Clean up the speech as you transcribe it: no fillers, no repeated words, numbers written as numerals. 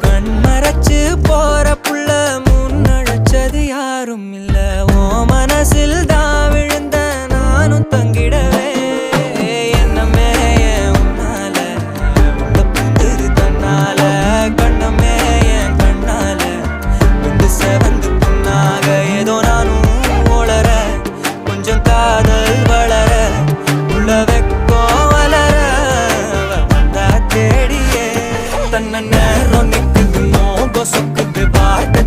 கண்மறைச்சு போற புள்ள முன்னழைச்சது யாரும் இல்ல. ஓ மனசில் தான் விழுந்த நானும் தங்கிடவே என்னமே உன்னால உள்ள புந்துரு தன்னால கண்ணமே என் கண்ணால வந்து செவந்து புண்ணாக ஏதோ நானும் ஓளற கொஞ்சம் காதல் வளர உள்ள வெக்கோ வளர வந்தா தேடியே தன்ன நேரம் நிக்குது மோகம் சொக்குது பாட்டு